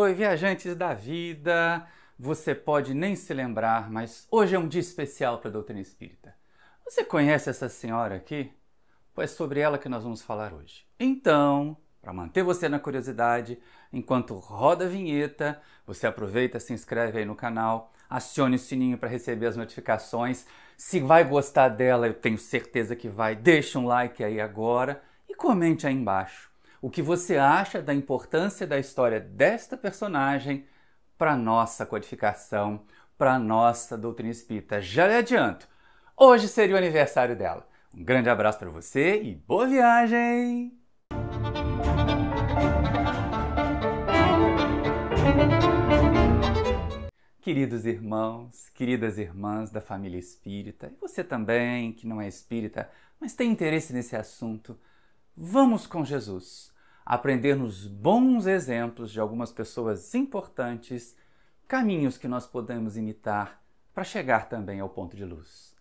Oi, viajantes da vida! Você pode nem se lembrar, mas hoje é um dia especial para a doutrina espírita. Você conhece essa senhora aqui? Pois é sobre ela que nós vamos falar hoje. Então, para manter você na curiosidade, enquanto roda a vinheta, você aproveita, se inscreve aí no canal, acione o sininho para receber as notificações. Se vai gostar dela, eu tenho certeza que vai, deixa um like aí agora e comente aí embaixo o que você acha da importância da história desta personagem para a nossa codificação, para a nossa doutrina espírita. Já lhe adianto, hoje seria o aniversário dela. Um grande abraço para você e boa viagem! Queridos irmãos, queridas irmãs da família espírita, e você também que não é espírita, mas tem interesse nesse assunto, vamos com Jesus aprender nos bons exemplos de algumas pessoas importantes, caminhos que nós podemos imitar para chegar também ao ponto de luz.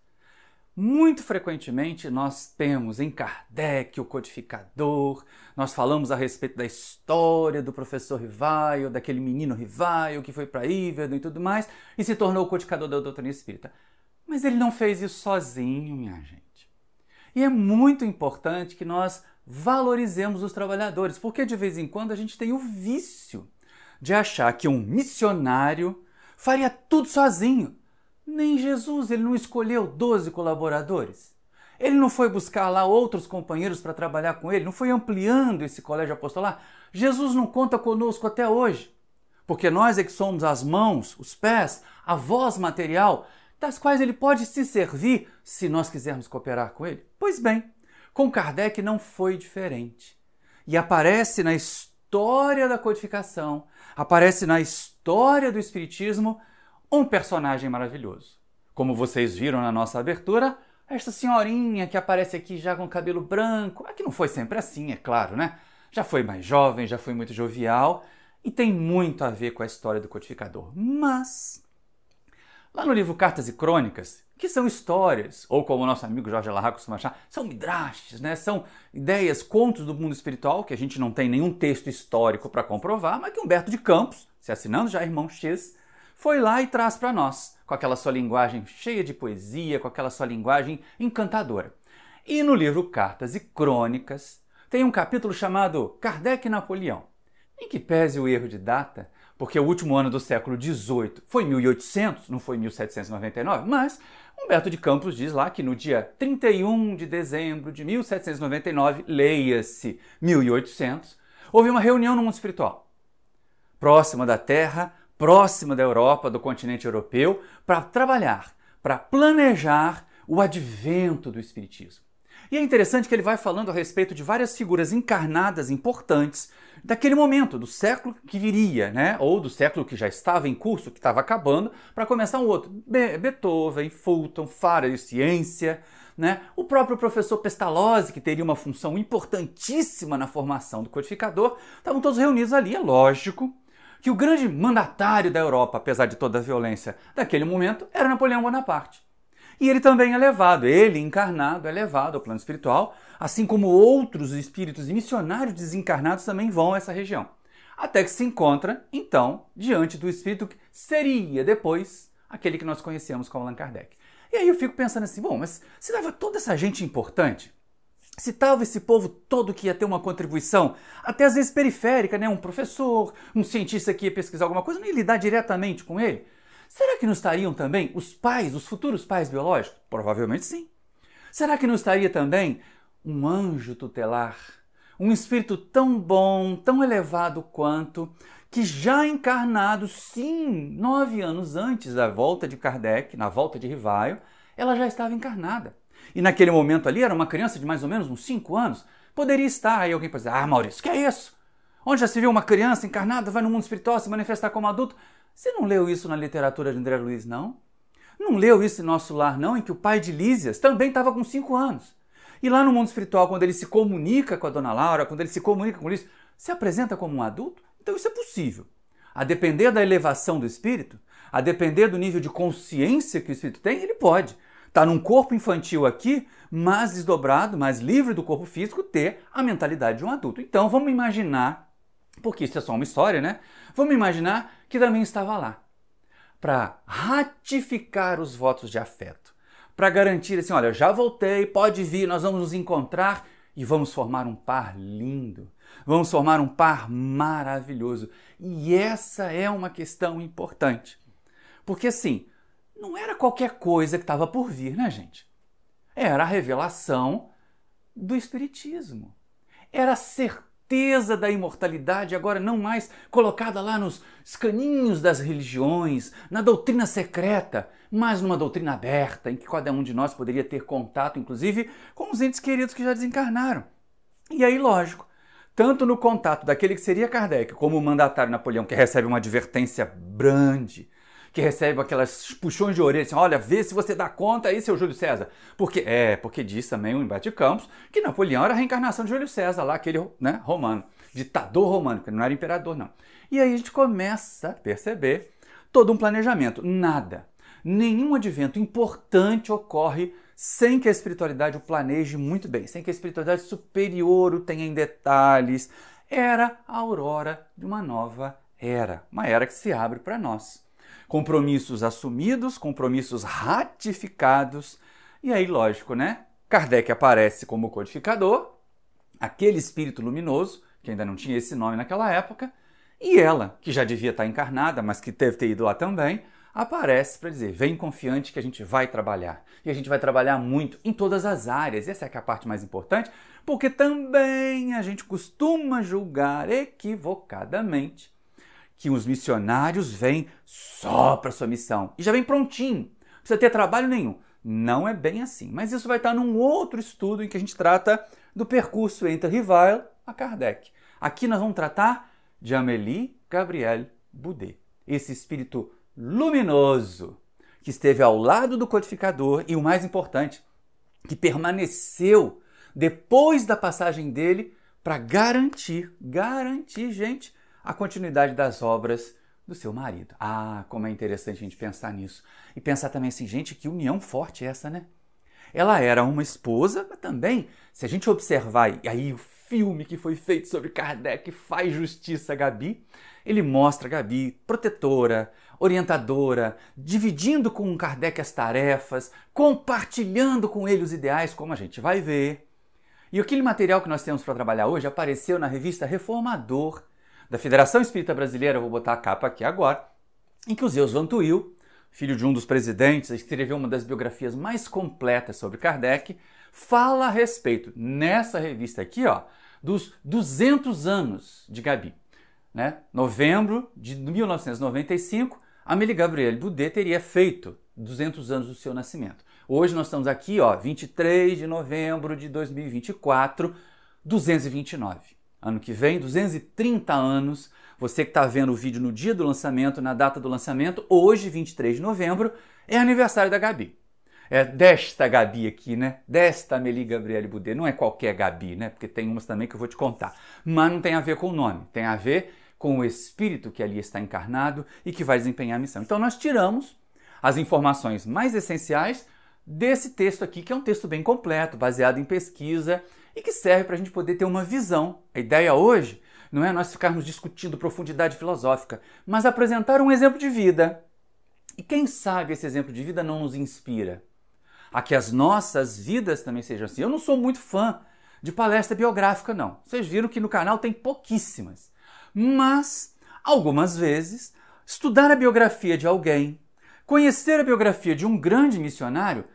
Muito frequentemente nós temos em Kardec, o codificador, nós falamos a respeito da história do professor Rivaio, daquele menino Rivaio que foi para Íverdon e tudo mais, e se tornou o codificador da doutrina espírita. Mas ele não fez isso sozinho, minha gente. E é muito importante que nós valorizemos os trabalhadores, porque de vez em quando a gente tem o vício de achar que um missionário faria tudo sozinho. Nem Jesus, ele não escolheu 12 colaboradores. Ele não foi buscar lá outros companheiros para trabalhar com ele, não foi ampliando esse colégio apostolar. Jesus não conta conosco até hoje, porque nós é que somos as mãos, os pés, a voz material, das quais ele pode se servir se nós quisermos cooperar com ele. Pois bem, com Kardec não foi diferente. E aparece na história da codificação, aparece na história do Espiritismo, um personagem maravilhoso. Como vocês viram na nossa abertura, esta senhorinha que aparece aqui já com cabelo branco, que não foi sempre assim, é claro, né? Já foi mais jovem, já foi muito jovial e tem muito a ver com a história do codificador. Mas, lá no livro Cartas e Crônicas, que são histórias, ou como o nosso amigo Jorge Alahá costuma achar, são midrashes, né? São ideias, contos do mundo espiritual, que a gente não tem nenhum texto histórico para comprovar, mas que Humberto de Campos, se assinando já irmão X, foi lá e traz para nós, com aquela sua linguagem cheia de poesia, com aquela sua linguagem encantadora. E no livro Cartas e Crônicas, tem um capítulo chamado Kardec e Napoleão, em que pese o erro de data, porque o último ano do século XVIII foi 1800, não foi 1799, mas Humberto de Campos diz lá que no dia 31 de dezembro de 1799, leia-se 1800, houve uma reunião no mundo espiritual, próxima da Terra, próxima da Europa, do continente europeu, para trabalhar, para planejar o advento do Espiritismo. E é interessante que ele vai falando a respeito de várias figuras encarnadas importantes daquele momento, do século que viria, né? Ou do século que já estava em curso, que estava acabando, para começar um outro. Beethoven, Fulton, Fara de Ciência, né? O próprio professor Pestalozzi, que teria uma função importantíssima na formação do codificador, estavam todos reunidos ali, é lógico que o grande mandatário da Europa, apesar de toda a violência daquele momento, era Napoleão Bonaparte. E ele também é levado, ele encarnado é levado ao plano espiritual, assim como outros espíritos e missionários desencarnados também vão a essa região. Até que se encontra, então, diante do espírito que seria depois aquele que nós conhecemos como Allan Kardec. E aí eu fico pensando assim, bom, mas se dava toda essa gente importante, se estava esse povo todo que ia ter uma contribuição, até às vezes periférica, né? Um professor, um cientista que ia pesquisar alguma coisa, não ia lidar diretamente com ele. Será que não estariam também os pais, os futuros pais biológicos? Provavelmente sim. Será que não estaria também um anjo tutelar? Um espírito tão bom, tão elevado quanto, que já encarnado, sim, 9 anos antes da volta de Kardec, na volta de Rivaio, ela já estava encarnada. E naquele momento ali era uma criança de mais ou menos uns 5 anos, poderia estar, aí alguém pode dizer, Maurício, que é isso? Onde já se viu uma criança encarnada, vai no mundo espiritual se manifestar como adulto? Você não leu isso na literatura de André Luiz, não? Não leu isso em Nosso Lar, não? Em que o pai de Lísias também estava com 5 anos. E lá no mundo espiritual, quando ele se comunica com a dona Laura, quando ele se comunica com Lísias, se apresenta como um adulto? Então isso é possível. A depender da elevação do espírito, a depender do nível de consciência que o espírito tem, ele pode. Está num corpo infantil aqui, mas desdobrado, mais livre do corpo físico, ter a mentalidade de um adulto. Então vamos imaginar porque isso é só uma história, né? Vamos imaginar que também estava lá para ratificar os votos de afeto, para garantir assim, olha, já voltei, pode vir, nós vamos nos encontrar e vamos formar um par lindo, vamos formar um par maravilhoso. E essa é uma questão importante, porque assim, não era qualquer coisa que estava por vir, né, gente? Era a revelação do Espiritismo. Era a certeza da imortalidade, agora não mais colocada lá nos escaninhos das religiões, na doutrina secreta, mas numa doutrina aberta, em que cada um de nós poderia ter contato, inclusive, com os entes queridos que já desencarnaram. E aí, lógico, tanto no contato daquele que seria Kardec, como o mandatário Napoleão, que recebe uma advertência grande, que recebe aquelas puxões de orelha, assim, olha, vê se você dá conta aí, seu Júlio César. Porque diz também o embate de Campos que Napoleão era a reencarnação de Júlio César, lá aquele, né, romano, ditador romano, que não era imperador, não. E aí a gente começa a perceber todo um planejamento. Nenhum advento importante ocorre sem que a espiritualidade o planeje muito bem, sem que a espiritualidade superior o tenha em detalhes. Era a aurora de uma nova era, uma era que se abre para nós. Compromissos assumidos, compromissos ratificados. E aí, lógico, né? Kardec aparece como codificador, aquele espírito luminoso, que ainda não tinha esse nome naquela época, e ela, que já devia estar encarnada, mas que deve ter ido lá também, aparece para dizer, vem confiante que a gente vai trabalhar. E a gente vai trabalhar muito em todas as áreas. Essa é que é a parte mais importante, porque também a gente costuma julgar equivocadamente que os missionários vêm só para sua missão e já vem prontinho, não precisa ter trabalho nenhum. Não é bem assim, mas isso vai estar num outro estudo em que a gente trata do percurso entre Rivail a Kardec. Aqui nós vamos tratar de Amélie Gabrielle Boudet, esse espírito luminoso que esteve ao lado do codificador e, o mais importante, que permaneceu depois da passagem dele para garantir, gente, a continuidade das obras do seu marido. Ah, como é interessante a gente pensar nisso. E pensar também assim, gente, que união forte é essa, né? Ela era uma esposa, mas também, se a gente observar, e aí o filme que foi feito sobre Kardec faz justiça a Gabi, ele mostra a Gabi protetora, orientadora, dividindo com Kardec as tarefas, compartilhando com ele os ideais, como a gente vai ver. E aquele material que nós temos para trabalhar hoje apareceu na revista Reformador, da Federação Espírita Brasileira, vou botar a capa aqui agora, em que o Zeus Van Tuyl, filho de um dos presidentes, escreveu uma das biografias mais completas sobre Kardec, fala a respeito, nessa revista aqui, ó, dos 200 anos de Gabi. Né? Novembro de 1995, Amélie Gabrielle Boudet teria feito 200 anos do seu nascimento. Hoje nós estamos aqui, ó, 23 de novembro de 2024, 229. Ano que vem, 230 anos. Você que está vendo o vídeo no dia do lançamento, na data do lançamento, hoje, 23 de novembro, é aniversário da Gabi. É desta Gabi aqui, né? Desta Amélie Gabrielle Boudet. Não é qualquer Gabi, né? Porque tem umas também que eu vou te contar. Mas não tem a ver com o nome. Tem a ver com o espírito que ali está encarnado e que vai desempenhar a missão. Então nós tiramos as informações mais essenciais desse texto aqui, que é um texto bem completo, baseado em pesquisa e que serve para a gente poder ter uma visão. A ideia hoje não é nós ficarmos discutindo profundidade filosófica, mas apresentar um exemplo de vida. E quem sabe esse exemplo de vida não nos inspira a que as nossas vidas também sejam assim. Eu não sou muito fã de palestra biográfica, não. Vocês viram que no canal tem pouquíssimas. Mas, algumas vezes, estudar a biografia de alguém, conhecer a biografia de um grande missionário,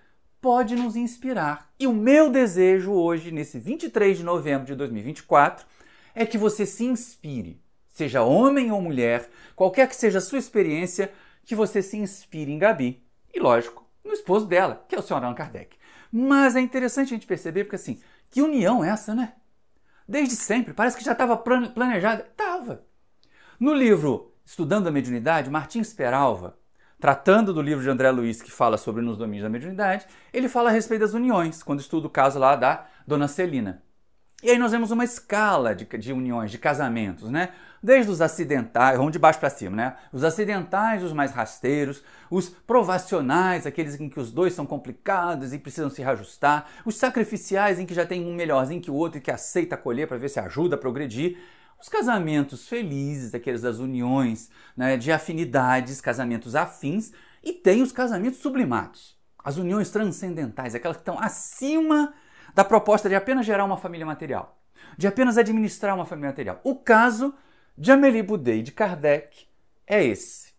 pode nos inspirar. E o meu desejo hoje, nesse 23 de novembro de 2024, é que você se inspire, seja homem ou mulher, qualquer que seja a sua experiência, que você se inspire em Gabi. E, lógico, no esposo dela, que é o Sr. Allan Kardec. Mas é interessante a gente perceber, porque assim, que união é essa, né? Desde sempre, parece que já estava planejada. Estava. No livro Estudando a Mediunidade, Martins Peralva, tratando do livro de André Luiz, que fala sobre Nos Domínios da Mediunidade, ele fala a respeito das uniões, quando estuda o caso lá da Dona Celina. E aí nós vemos uma escala de uniões, de casamentos, né? Desde os acidentais, vamos de baixo para cima, né? Os acidentais, os mais rasteiros, os provacionais, aqueles em que os dois são complicados e precisam se reajustar, os sacrificiais, em que já tem um melhorzinho que o outro e que aceita acolher para ver se ajuda a progredir, os casamentos felizes, aqueles das uniões, né, de afinidades, casamentos afins, e tem os casamentos sublimados, as uniões transcendentais, aquelas que estão acima da proposta de apenas gerar uma família material, de apenas administrar uma família material. O caso de Amélie Boudet e de Kardec é esse.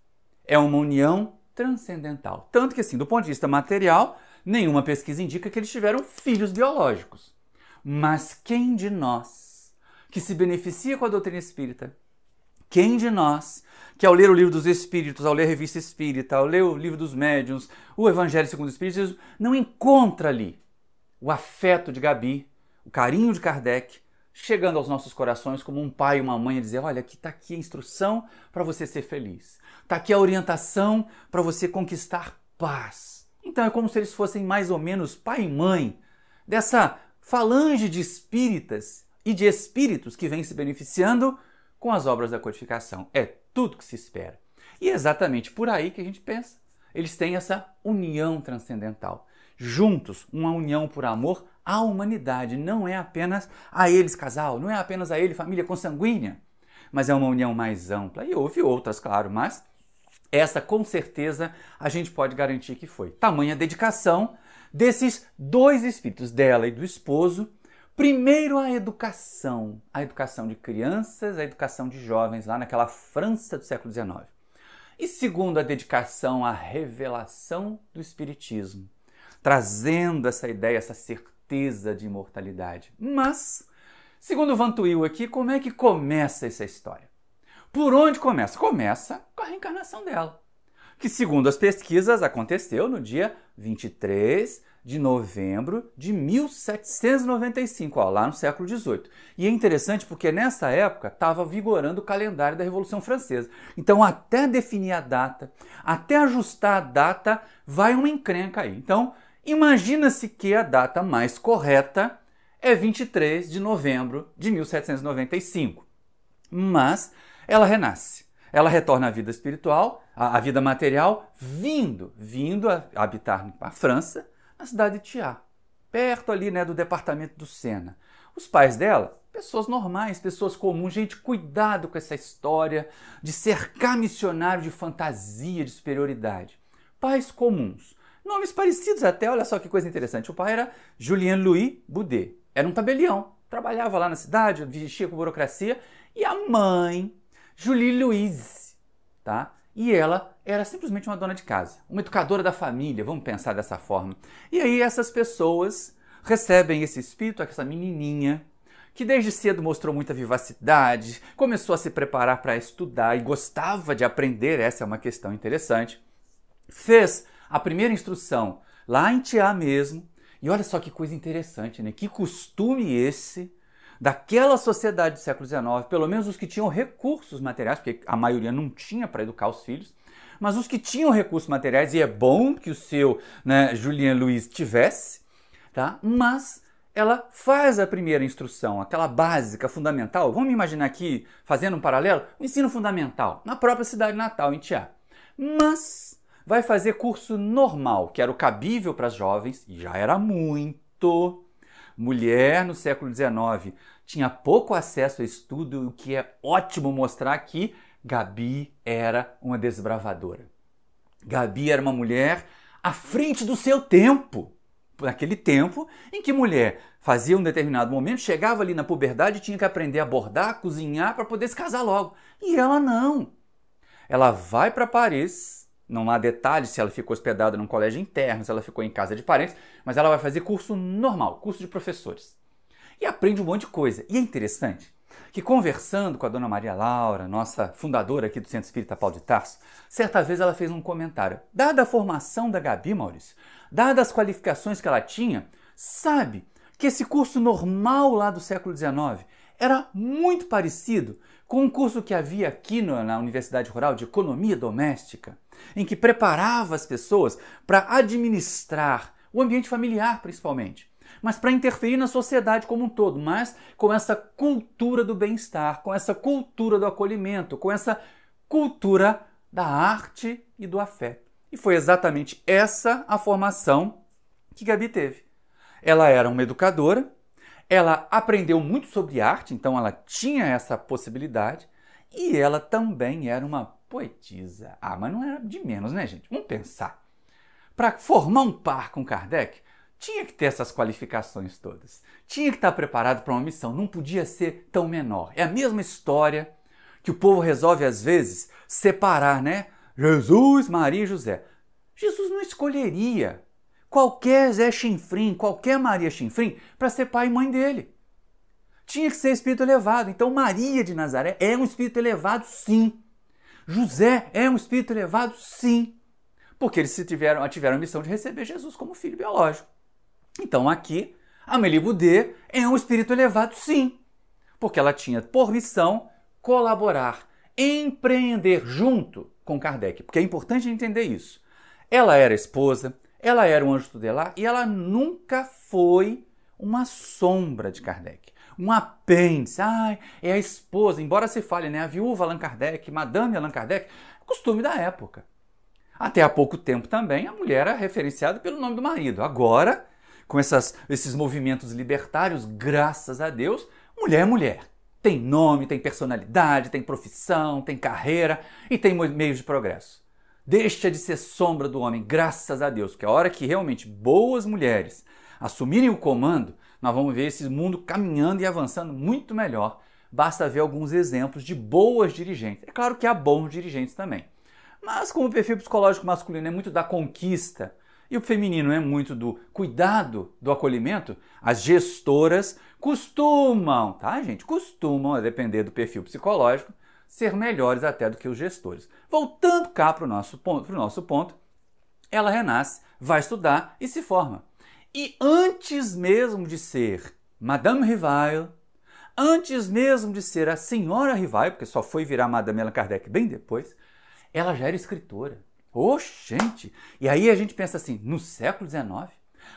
É uma união transcendental. Tanto que, assim, do ponto de vista material, nenhuma pesquisa indica que eles tiveram filhos biológicos. Mas quem de nós que se beneficia com a doutrina espírita, quem de nós que ao ler o Livro dos Espíritos, ao ler a Revista Espírita, ao ler o Livro dos Médiuns, o Evangelho segundo o Espiritismo, não encontra ali o afeto de Gabi, o carinho de Kardec, chegando aos nossos corações como um pai e uma mãe a dizer, olha, aqui está aqui a instrução para você ser feliz. Está aqui a orientação para você conquistar paz. Então é como se eles fossem mais ou menos pai e mãe dessa falange de espíritas e de espíritos que vem se beneficiando com as obras da codificação. É tudo que se espera. E é exatamente por aí que a gente pensa. Eles têm essa união transcendental. Juntos, uma união por amor à humanidade. Não é apenas a eles casal, não é apenas a ele família consanguínea, mas é uma união mais ampla. E houve outras, claro, mas essa com certeza a gente pode garantir que foi. Tamanha dedicação desses dois espíritos, dela e do esposo. Primeiro a educação de crianças, a educação de jovens lá naquela França do século XIX. E segundo, a dedicação à revelação do Espiritismo, trazendo essa ideia, essa certeza de imortalidade. Mas, segundo Van Tuyl aqui, como é que começa essa história? Por onde começa? Começa com a reencarnação dela, que segundo as pesquisas aconteceu no dia 23 de novembro de 1795, lá no século XVIII. E é interessante porque nessa época estava vigorando o calendário da Revolução Francesa. Então, até definir a data, até ajustar a data, vai uma encrenca aí. Então, imagina-se que a data mais correta é 23 de novembro de 1795. Mas renasce. Ela retorna à vida espiritual, à vida material, vindo a habitar a França, na cidade de Thiers, perto ali, né, do departamento do Sena. Os pais dela, pessoas normais, pessoas comuns, gente, cuidado com essa história de cercar missionário de fantasia, de superioridade. Pais comuns, nomes parecidos até, olha só que coisa interessante. O pai era Julien Louis Boudet, era um tabelião, trabalhava lá na cidade, vestia com burocracia, e a mãe, Julie Louise, tá? E ela era simplesmente uma dona de casa, uma educadora da família, vamos pensar dessa forma. E aí essas pessoas recebem esse espírito, essa menininha, que desde cedo mostrou muita vivacidade, começou a se preparar para estudar e gostava de aprender, essa é uma questão interessante. Fez a primeira instrução lá em Thiers mesmo, e olha só que coisa interessante, né? Que costume esse daquela sociedade do século XIX, pelo menos os que tinham recursos materiais, porque a maioria não tinha para educar os filhos, mas os que tinham recursos materiais, e é bom que o seu, né, Julien Louis tivesse, tá? Mas ela faz a primeira instrução, aquela básica, fundamental, vamos imaginar aqui, fazendo um paralelo, o ensino fundamental, na própria cidade natal, em Thiers. Mas vai fazer curso normal, que era o cabível para as jovens, e já era muito. Mulher no século XIX tinha pouco acesso a estudo, o que é ótimo mostrar que Gabi era uma desbravadora. Gabi era uma mulher à frente do seu tempo. Naquele tempo em que mulher fazia um determinado momento, chegava ali na puberdade e tinha que aprender a bordar, a cozinhar para poder se casar logo. E ela não. Ela vai para Paris. Não há detalhes se ela ficou hospedada num colégio interno, se ela ficou em casa de parentes, mas ela vai fazer curso normal, curso de professores. E aprende um monte de coisa. E é interessante que conversando com a dona Maria Laura, nossa fundadora aqui do Centro Espírita Paulo de Tarso, certa vez ela fez um comentário. Dada a formação da Gabi, Maurício, dadas as qualificações que ela tinha, sabe que esse curso normal lá do século XIX era muito parecido com um curso que havia aqui na Universidade Rural de Economia Doméstica, em que preparava as pessoas para administrar o ambiente familiar, principalmente, mas para interferir na sociedade como um todo, mas com essa cultura do bem-estar, com essa cultura do acolhimento, com essa cultura da arte e do afeto. E foi exatamente essa a formação que Gabi teve. Ela era uma educadora, Ela aprendeu muito sobre arte, então ela tinha essa possibilidade, e ela também era uma poetisa. Ah, mas não era de menos, né, gente? Vamos pensar. Para formar um par com Kardec, tinha que ter essas qualificações todas. Tinha que estar preparado para uma missão, não podia ser tão menor. É a mesma história que o povo resolve, às vezes, separar, né? Jesus, Maria e José. Jesus não escolheria qualquer Zé Chinfrim, qualquer Maria Chinfrim, para ser pai e mãe dele. Tinha que ser espírito elevado. Então Maria de Nazaré é um espírito elevado, sim. José é um espírito elevado, sim. Porque eles tiveram a missão de receber Jesus como filho biológico. Então aqui, Amélie Boudet é um espírito elevado, sim. Porque ela tinha por missão colaborar, empreender junto com Kardec. Porque é importante entender isso. Ela era esposa, ela era um anjo tutelar e ela nunca foi uma sombra de Kardec. Um apêndice, é a esposa, embora se fale, né, a viúva Allan Kardec, Madame Allan Kardec, costume da época. Até há pouco tempo também a mulher era referenciada pelo nome do marido. Agora, com esses movimentos libertários, graças a Deus, mulher é mulher. Tem nome, tem personalidade, tem profissão, tem carreira e tem meios de progresso. Deixa de ser sombra do homem, graças a Deus, porque a hora que realmente boas mulheres assumirem o comando, nós vamos ver esse mundo caminhando e avançando muito melhor. Basta ver alguns exemplos de boas dirigentes. É claro que há bons dirigentes também. Mas como o perfil psicológico masculino é muito da conquista e o feminino é muito do cuidado, do acolhimento, as gestoras costumam, tá, gente? Costumam, a depender do perfil psicológico, ser melhores até do que os gestores. Voltando cá para o nosso ponto, ela renasce, vai estudar e se forma. E antes mesmo de ser Madame Rivail, antes mesmo de ser a Senhora Rivail, porque só foi virar Madame Allan Kardec bem depois, ela já era escritora. Gente! E aí a gente pensa assim, no século XIX,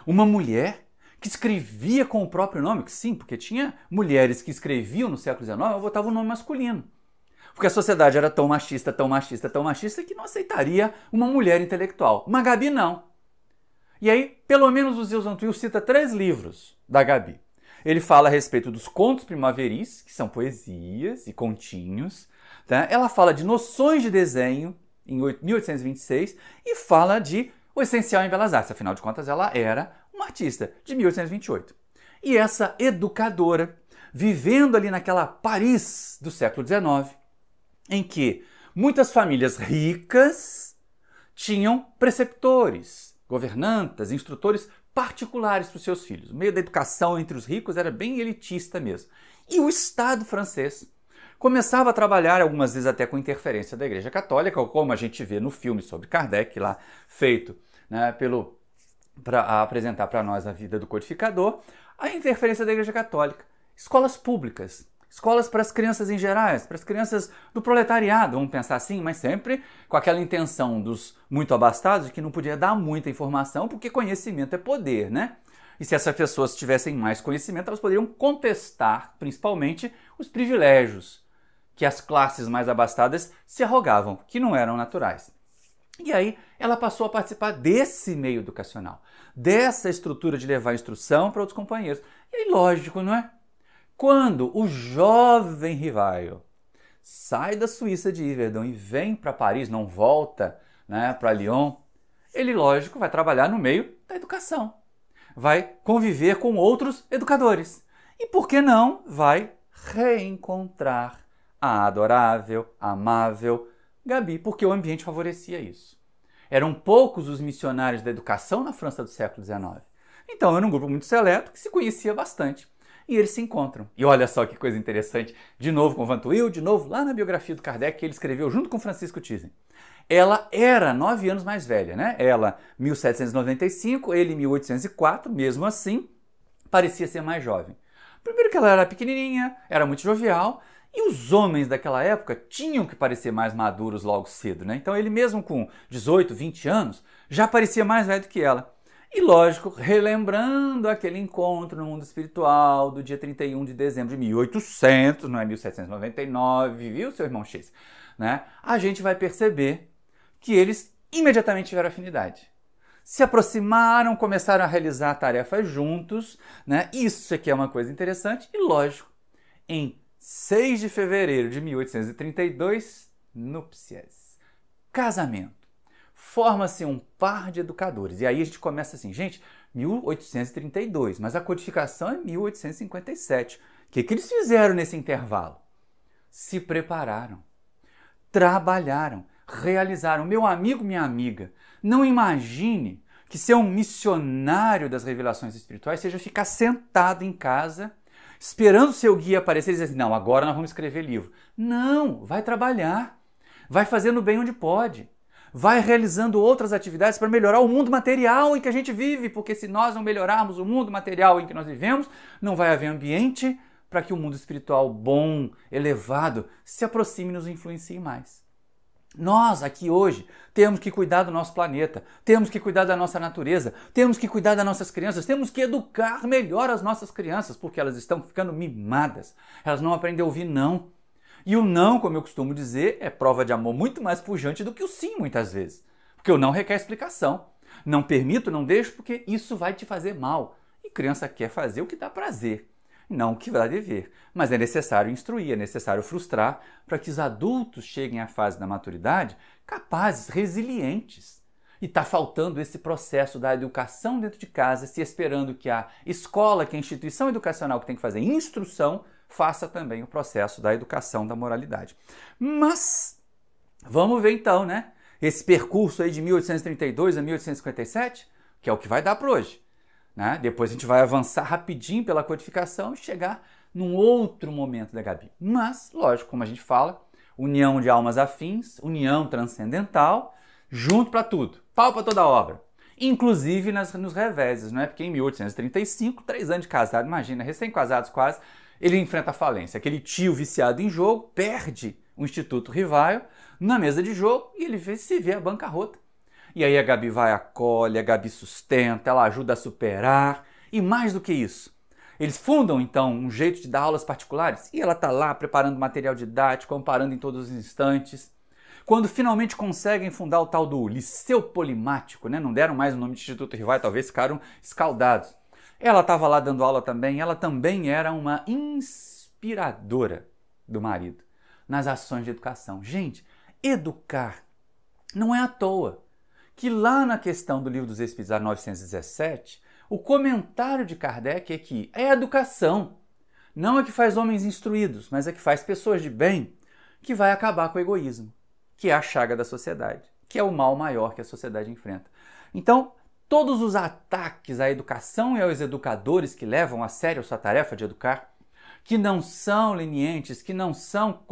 uma mulher que escrevia com o próprio nome, que sim, porque tinha mulheres que escreviam no século XIX, eu botava o nome masculino. Porque a sociedade era tão machista, tão machista, tão machista, que não aceitaria uma mulher intelectual. Uma Gabi não. E aí, pelo menos o Zils Antuil cita 3 livros da Gabi. Ele fala a respeito dos contos primaveris, que são poesias e continhos. Tá? Ela fala de noções de desenho, em 1826, e fala de O Essencial em Belas Artes. Afinal de contas, ela era uma artista, de 1828. E essa educadora, vivendo ali naquela Paris do século XIX, em que muitas famílias ricas tinham preceptores, governantas, instrutores particulares para os seus filhos. O meio da educação entre os ricos era bem elitista mesmo. E o Estado francês começava a trabalhar, algumas vezes até com interferência da Igreja Católica, como a gente vê no filme sobre Kardec, lá feito, né, para apresentar para nós a vida do codificador, a interferência da Igreja Católica. Escolas públicas, escolas para as crianças em geral, para as crianças do proletariado, vamos pensar assim, mas sempre com aquela intenção dos muito abastados de que não podia dar muita informação, porque conhecimento é poder, né? E se essas pessoas tivessem mais conhecimento, elas poderiam contestar, principalmente, os privilégios que as classes mais abastadas se arrogavam, que não eram naturais. E aí ela passou a participar desse meio educacional, dessa estrutura de levar instrução para outros companheiros. E aí, lógico, não é? Quando o jovem Rivail sai da Suíça de Yverdon e vem para Paris, não volta, né, para Lyon, ele, lógico, vai trabalhar no meio da educação. Vai conviver com outros educadores. E por que não vai reencontrar a adorável, amável Gabi, porque o ambiente favorecia isso. Eram poucos os missionários da educação na França do século XIX. Então era um grupo muito seleto que se conhecia bastante. E eles se encontram. E olha só que coisa interessante, de novo com Vantuil, de novo lá na biografia do Kardec, que ele escreveu junto com Francisco Thyssen. Ela era 9 anos mais velha, né? Ela, 1795, ele, 1804, mesmo assim, parecia ser mais jovem. Primeiro que ela era pequenininha, era muito jovial, e os homens daquela época tinham que parecer mais maduros logo cedo, né? Então ele mesmo com 18, 20 anos, já parecia mais velho do que ela. E lógico, relembrando aquele encontro no mundo espiritual do dia 31 de dezembro de 1800, não é 1799, viu, seu irmão X? Né? A gente vai perceber que eles imediatamente tiveram afinidade. se aproximaram, começaram a realizar tarefas juntos, né? Isso aqui é uma coisa interessante e lógico. Em 6 de fevereiro de 1832, núpcias, casamento. Forma-se um par de educadores. E aí a gente começa assim, gente, 1832, mas a codificação é 1857. O que eles fizeram nesse intervalo? Se prepararam, trabalharam, realizaram. Meu amigo, minha amiga, não imagine que ser um missionário das revelações espirituais seja ficar sentado em casa, esperando seu guia aparecer e dizer assim, não, agora nós vamos escrever livro. Não, vai trabalhar, vai fazendo bem onde pode, vai realizando outras atividades para melhorar o mundo material em que a gente vive, porque se nós não melhorarmos o mundo material em que nós vivemos, não vai haver ambiente para que o mundo espiritual bom, elevado, se aproxime e nos influencie mais. Nós, aqui hoje, temos que cuidar do nosso planeta, temos que cuidar da nossa natureza, temos que cuidar das nossas crianças, temos que educar melhor as nossas crianças, porque elas estão ficando mimadas, elas não aprendem a ouvir não. E o não, como eu costumo dizer, é prova de amor muito mais pujante do que o sim, muitas vezes. Porque o não requer explicação. Não permito, não deixo, porque isso vai te fazer mal. E criança quer fazer o que dá prazer, não o que dá dever. Mas é necessário instruir, é necessário frustrar para que os adultos cheguem à fase da maturidade capazes, resilientes. E está faltando esse processo da educação dentro de casa, se esperando que a escola, que a instituição educacional que tem que fazer instrução, faça também o processo da educação da moralidade. Mas, vamos ver então, né? Esse percurso aí de 1832 a 1857, que é o que vai dar para hoje. Né? Depois a gente vai avançar rapidinho pela codificação e chegar num outro momento da Gabi. Mas, lógico, como a gente fala, união de almas afins, união transcendental, junto para tudo, pau para toda obra. Inclusive nos reveses, não é? Porque em 1835, 3 anos de casado, imagina, recém-casados quase, ele enfrenta a falência. Aquele tio viciado em jogo perde o Instituto Rivaio na mesa de jogo e ele se vê a bancarrota. E aí a Gabi vai, acolhe, a Gabi sustenta, ela ajuda a superar. E mais do que isso, eles fundam então um jeito de dar aulas particulares e ela está lá preparando material didático, amparando em todos os instantes. Quando finalmente conseguem fundar o tal do Liceu Polimático, né? Não deram mais o nome de Instituto Rivaio, talvez ficaram escaldados. Ela estava lá dando aula também, ela também era uma inspiradora do marido nas ações de educação. Gente, educar não é à toa que lá na questão do Livro dos Espíritos, 917, o comentário de Kardec é que a educação não é que faz homens instruídos, mas é que faz pessoas de bem, que vai acabar com o egoísmo, que é a chaga da sociedade, que é o mal maior que a sociedade enfrenta. Então, todos os ataques à educação e aos educadores que levam a sério a sua tarefa de educar, que não são lenientes, que não são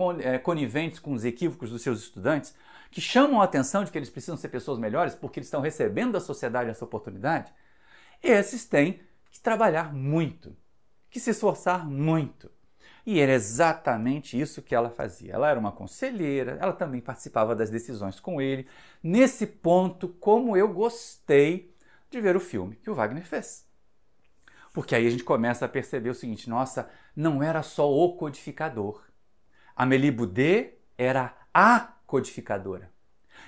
coniventes com os equívocos dos seus estudantes, que chamam a atenção de que eles precisam ser pessoas melhores porque eles estão recebendo da sociedade essa oportunidade, esses têm que trabalhar muito, que se esforçar muito. E era exatamente isso que ela fazia. Ela era uma conselheira, ela também participava das decisões com ele. Nesse ponto, como eu gostei de ver o filme que o Wagner fez. Porque aí a gente começa a perceber o seguinte, nossa, não era só o codificador. Amélie Boudet era a codificadora.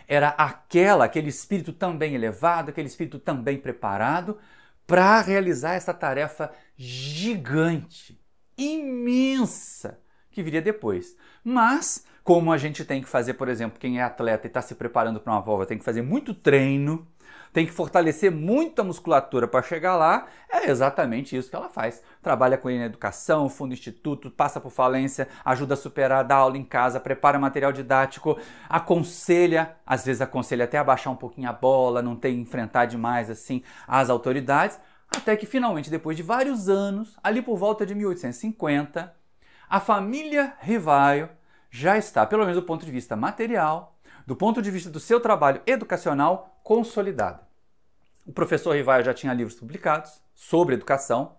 Era aquele espírito tão bem elevado, aquele espírito tão bem preparado para realizar essa tarefa gigante, imensa, que viria depois. Mas, como a gente tem que fazer, por exemplo, quem é atleta e está se preparando para uma prova, tem que fazer muito treino, tem que fortalecer muito a musculatura para chegar lá, é exatamente isso que ela faz. Trabalha com ele na educação, funda instituto, passa por falência, ajuda a superar, dá aula em casa, prepara material didático, aconselha, às vezes aconselha até a baixar um pouquinho a bola, não tem que enfrentar demais assim as autoridades, até que finalmente, depois de vários anos, ali por volta de 1850, a família Rivaio já está, pelo menos do ponto de vista material, do ponto de vista do seu trabalho educacional, consolidada. O professor Rivaio já tinha livros publicados sobre educação,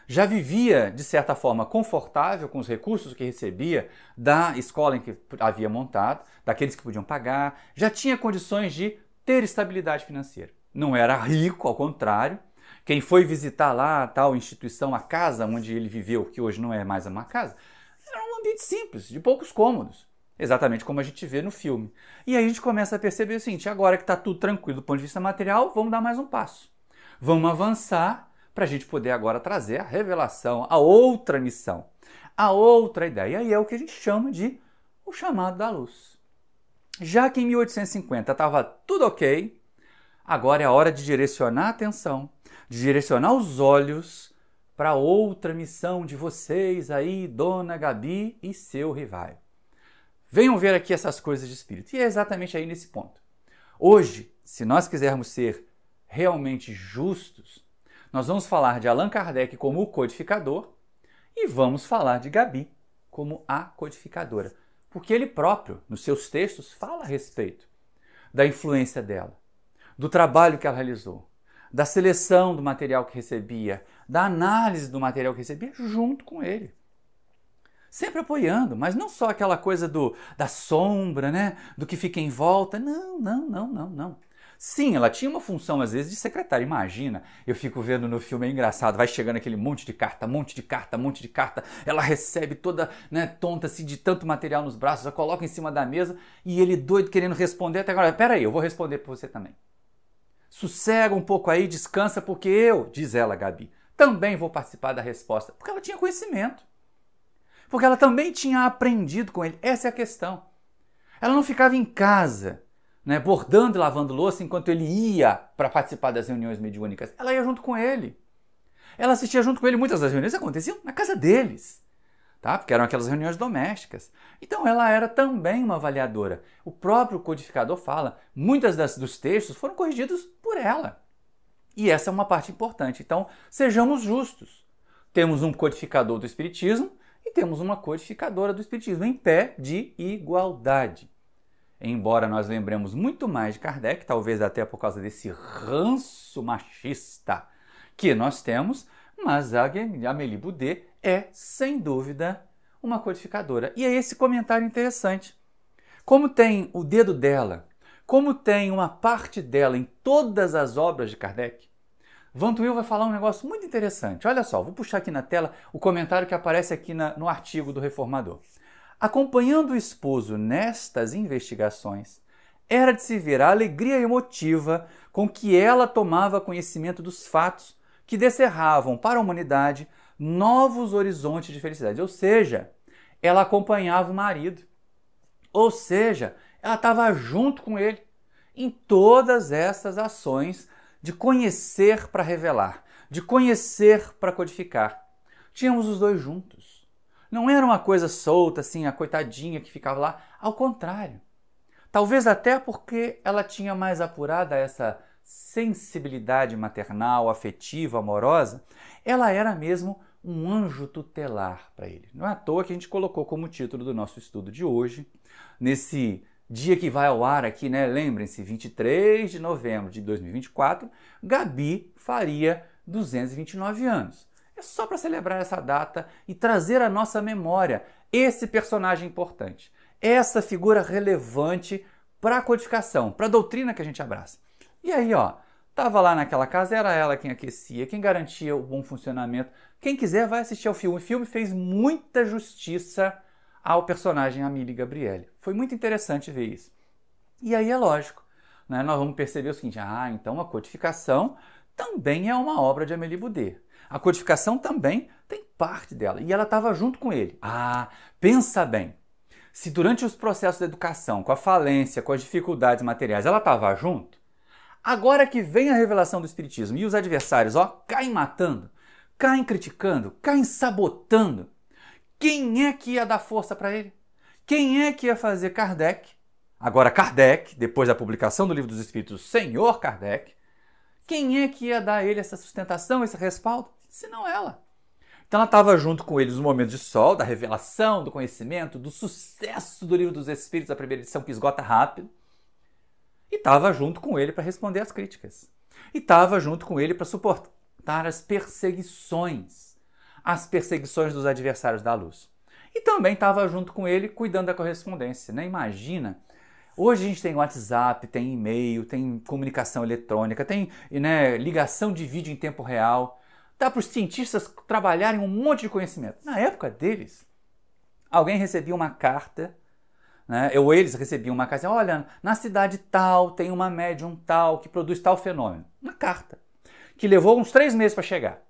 já vivia, de certa forma, confortável com os recursos que recebia da escola em que havia montado, daqueles que podiam pagar, já tinha condições de ter estabilidade financeira. Não era rico, ao contrário. Quem foi visitar lá a tal instituição, a casa onde ele viveu, que hoje não é mais uma casa, era um ambiente simples, de poucos cômodos. exatamente como a gente vê no filme. E aí a gente começa a perceber o seguinte, agora que está tudo tranquilo do ponto de vista material, vamos dar mais um passo. Vamos avançar para a gente poder agora trazer a revelação, a outra missão, a outra ideia. E aí é o que a gente chama de o chamado da luz. Já que em 1850 estava tudo ok, agora é a hora de direcionar a atenção, de direcionar os olhos para outra missão de vocês aí, Dona Gabi e seu Rivaio. Venham ver aqui essas coisas de espírito. E é exatamente aí nesse ponto. Hoje, se nós quisermos ser realmente justos, nós vamos falar de Allan Kardec como o codificador e vamos falar de Gabi como a codificadora. Porque ele próprio, nos seus textos, fala a respeito da influência dela, do trabalho que ela realizou, da seleção do material que recebia, da análise do material que recebia junto com ele. Sempre apoiando, mas não só aquela coisa da sombra, né? Do que fica em volta. Não. Sim, ela tinha uma função, às vezes, de secretária. Imagina, eu fico vendo no filme, é engraçado, vai chegando aquele monte de carta, ela recebe toda, né, tonta assim, de tanto material nos braços, ela coloca em cima da mesa e ele doido querendo responder até agora. Peraí, eu vou responder para você também. Sossega um pouco aí, descansa, porque eu, diz ela, Gabi, também vou participar da resposta. Porque ela tinha conhecimento. Porque ela também tinha aprendido com ele. Essa é a questão. Ela não ficava em casa, né, bordando e lavando louça enquanto ele ia para participar das reuniões mediúnicas. Ela ia junto com ele. Ela assistia junto com ele. Muitas das reuniões aconteciam na casa deles, tá? Porque eram aquelas reuniões domésticas. Então ela era também uma avaliadora. O próprio codificador fala, muitas dos textos foram corrigidos por ela. E essa é uma parte importante. Então, sejamos justos. Temos um codificador do Espiritismo e temos uma codificadora do Espiritismo em pé de igualdade. Embora nós lembremos muito mais de Kardec, talvez até por causa desse ranço machista que nós temos, mas a Amélie Boudet é, sem dúvida, uma codificadora. E é esse comentário interessante. Como tem o dedo dela, como tem uma parte dela em todas as obras de Kardec, Vanto Wil vai falar um negócio muito interessante. Olha só, vou puxar aqui na tela o comentário que aparece aqui no artigo do Reformador. Acompanhando o esposo nestas investigações, era de se ver a alegria emotiva com que ela tomava conhecimento dos fatos que descerravam para a humanidade novos horizontes de felicidade. Ou seja, ela acompanhava o marido. Ou seja, ela estava junto com ele em todas essas ações de conhecer para revelar, de conhecer para codificar. Tínhamos os dois juntos. Não era uma coisa solta, assim, a coitadinha que ficava lá. Ao contrário. Talvez até porque ela tinha mais apurada essa sensibilidade maternal, afetiva, amorosa, ela era mesmo um anjo tutelar para ele. Não é à toa que a gente colocou como título do nosso estudo de hoje, nesse dia que vai ao ar aqui, né? Lembrem-se, 23 de novembro de 2024, Gabi faria 229 anos. É só para celebrar essa data e trazer à nossa memória esse personagem importante, essa figura relevante para a codificação, para a doutrina que a gente abraça. E aí, ó, estava lá naquela casa, era ela quem aquecia, quem garantia o bom funcionamento. Quem quiser vai assistir ao filme. O filme fez muita justiça ao personagem Amélie Gabrielle. Foi muito interessante ver isso. E aí é lógico, né? Nós vamos perceber o seguinte, então a codificação também é uma obra de Amélie Boudet. A codificação também tem parte dela, e ela estava junto com ele. Pensa bem, se durante os processos da educação, com a falência, com as dificuldades materiais, ela estava junto, agora que vem a revelação do Espiritismo e os adversários caem matando, caem criticando, caem sabotando, quem é que ia dar força para ele? Quem é que ia fazer Kardec? Agora Kardec, depois da publicação do Livro dos Espíritos, Senhor Kardec, quem é que ia dar a ele essa sustentação, esse respaldo? Se não ela. Então ela estava junto com ele nos momentos de sol, da revelação, do conhecimento, do sucesso do Livro dos Espíritos, a primeira edição que esgota rápido. E estava junto com ele para responder às críticas. E estava junto com ele para suportar as perseguições dos adversários da luz. E também estava junto com ele cuidando da correspondência, né? Imagina, hoje a gente tem WhatsApp, tem e-mail, tem comunicação eletrônica, tem, né, ligação de vídeo em tempo real, dá para os cientistas trabalharem um monte de conhecimento. Na época deles, alguém recebia uma carta, né? Ou eles recebiam uma carta, olha, na cidade tal tem uma médium tal que produz tal fenômeno. Uma carta, que levou uns 3 meses para chegar.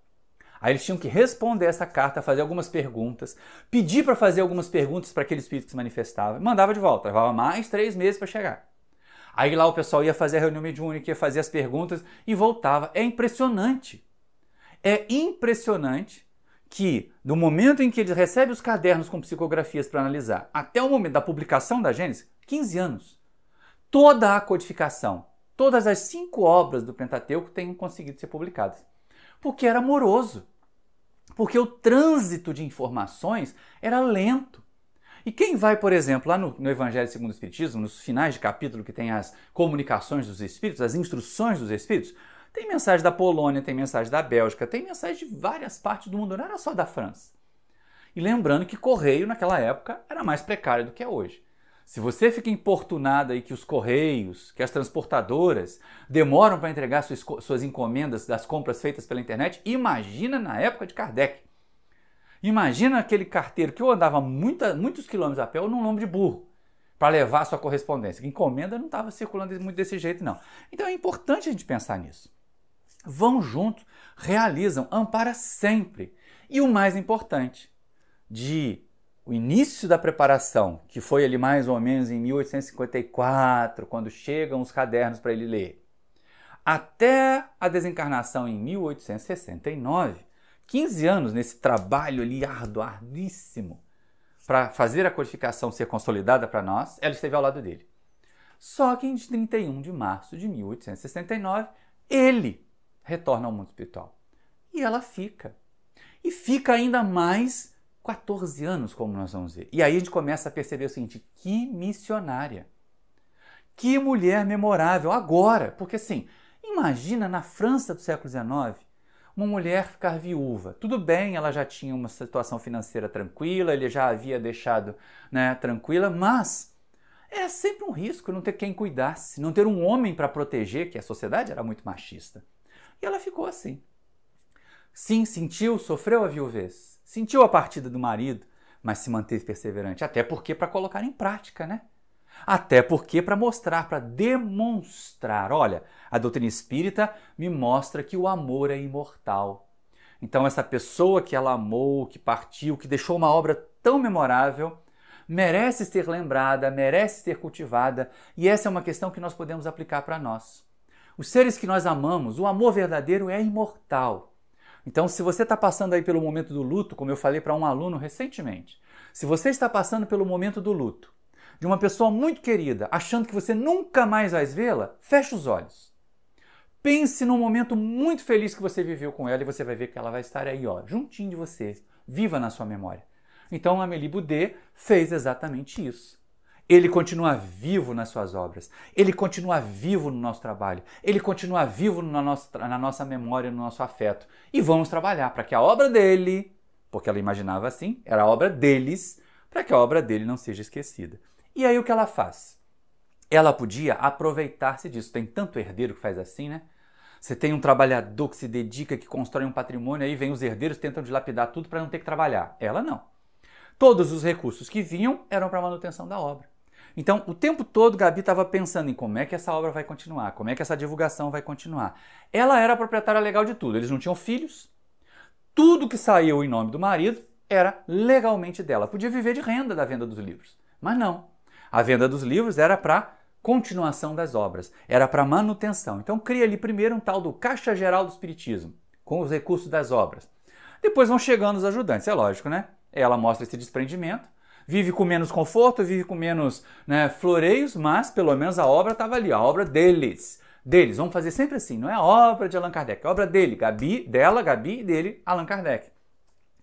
Aí eles tinham que responder essa carta, fazer algumas perguntas, pedir para fazer algumas perguntas para aquele espírito que se manifestava, e mandava de volta, levava mais 3 meses para chegar. Aí lá o pessoal ia fazer a reunião mediúnica, ia fazer as perguntas e voltava. É impressionante. É impressionante que, no momento em que eles recebem os cadernos com psicografias para analisar, até o momento da publicação da Gênesis, 15 anos, toda a codificação, todas as 5 obras do Pentateuco têm conseguido ser publicadas. Porque era moroso. Porque o trânsito de informações era lento. E quem vai, por exemplo, lá no Evangelho segundo o Espiritismo, nos finais de capítulo que tem as comunicações dos Espíritos, as instruções dos Espíritos, tem mensagem da Polônia, tem mensagem da Bélgica, tem mensagem de várias partes do mundo, não era só da França. E lembrando que correio naquela época era mais precário do que é hoje. Se você fica importunado aí que os correios, que as transportadoras demoram para entregar suas encomendas das compras feitas pela internet, imagina na época de Kardec. Imagina aquele carteiro que eu andava muitos quilômetros a pé ou num lombo de burro para levar a sua correspondência. Encomenda não estava circulando muito desse jeito, não. Então é importante a gente pensar nisso. Vão junto, realizam, ampara sempre. E o mais importante, o início da preparação, que foi ali mais ou menos em 1854, quando chegam os cadernos para ele ler, até a desencarnação em 1869, 15 anos nesse trabalho ali arduíssimo para fazer a codificação ser consolidada para nós, ela esteve ao lado dele. Só que em 31 de março de 1869, ele retorna ao mundo espiritual. E ela fica. E fica ainda mais 14 anos, como nós vamos ver. E aí a gente começa a perceber o seguinte, que missionária. Que mulher memorável agora. Porque assim, imagina na França do século XIX, uma mulher ficar viúva. Tudo bem, ela já tinha uma situação financeira tranquila, ele já havia deixado, né, tranquila, mas era sempre um risco não ter quem cuidasse, não ter um homem para proteger, que a sociedade era muito machista. E ela ficou assim. Sim, sentiu, sofreu a viuvez, sentiu a partida do marido, mas se manteve perseverante, até porque para colocar em prática, né? Até porque para mostrar, para demonstrar, olha, a doutrina espírita me mostra que o amor é imortal. Então essa pessoa que ela amou, que partiu, que deixou uma obra tão memorável, merece ser lembrada, merece ser cultivada, e essa é uma questão que nós podemos aplicar para nós. Os seres que nós amamos, o amor verdadeiro é imortal. Então, se você está passando aí pelo momento do luto, como eu falei para um aluno recentemente, se você está passando pelo momento do luto, de uma pessoa muito querida, achando que você nunca mais vai vê-la, feche os olhos. Pense num momento muito feliz que você viveu com ela e você vai ver que ela vai estar aí, ó, juntinho de você, viva na sua memória. Então, Amélie Boudet fez exatamente isso. Ele continua vivo nas suas obras, ele continua vivo no nosso trabalho, ele continua vivo na nossa memória, no nosso afeto. E vamos trabalhar para que a obra dele, porque ela imaginava assim, era a obra deles, para que a obra dele não seja esquecida. E aí o que ela faz? Ela podia aproveitar-se disso. Tem tanto herdeiro que faz assim, né? Você tem um trabalhador que se dedica, que constrói um patrimônio, aí vem os herdeiros tentam dilapidar tudo para não ter que trabalhar. Ela não. Todos os recursos que vinham eram para a manutenção da obra. Então, o tempo todo, Gabi estava pensando em como é que essa obra vai continuar, como é que essa divulgação vai continuar. Ela era a proprietária legal de tudo. Eles não tinham filhos. Tudo que saiu em nome do marido era legalmente dela. Podia viver de renda da venda dos livros. Mas não. A venda dos livros era para continuação das obras, era para manutenção. Então cria ali primeiro um tal do Caixa Geral do Espiritismo, com os recursos das obras. Depois vão chegando os ajudantes, é lógico, né? Ela mostra esse desprendimento, vive com menos conforto, vive com menos, né, floreios, mas pelo menos a obra estava ali, a obra deles. Vamos fazer sempre assim, não é a obra de Allan Kardec, é a obra dele, Gabi e dele, Allan Kardec.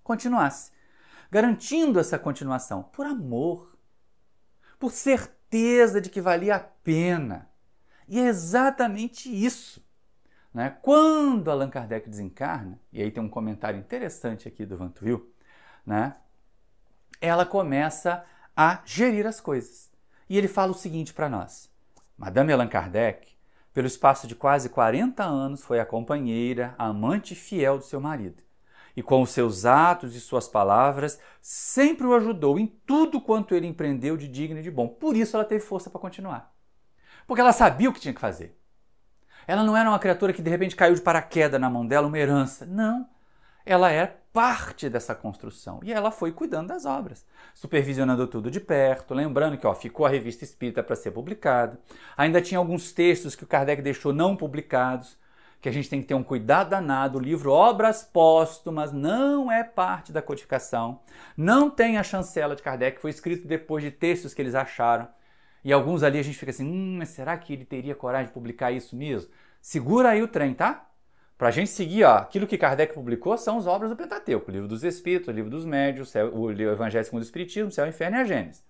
Continuasse, garantindo essa continuação por amor, por certeza de que valia a pena. E é exatamente isso. Né? Quando Allan Kardec desencarna, e aí tem um comentário interessante aqui do Vantuil, né? Ela começa a gerir as coisas. E ele fala o seguinte para nós. Madame Allan Kardec, pelo espaço de quase 40 anos, foi a companheira, a amante fiel do seu marido. e com os seus atos e suas palavras, sempre o ajudou em tudo quanto ele empreendeu de digno e de bom. Por isso ela teve força para continuar. Porque ela sabia o que tinha que fazer. Ela não era uma criatura que de repente caiu de paraquedas na mão dela, uma herança. Não. Ela era parte dessa construção e ela foi cuidando das obras, supervisionando tudo de perto, lembrando que ficou a Revista Espírita para ser publicada. Ainda tinha alguns textos que o Kardec deixou não publicados, que a gente tem que ter um cuidado danado. O livro Obras Póstumas não é parte da codificação, não tem a chancela de Kardec, foi escrito depois de textos que eles acharam. E alguns ali a gente fica assim, mas será que ele teria coragem de publicar isso mesmo? Segura aí o trem, tá? Para a gente seguir, aquilo que Kardec publicou são as obras do Pentateuco, o Livro dos Espíritos, o Livro dos Médiuns, o Evangelho segundo o Espiritismo, o Céu, o Inferno e a Gênesis.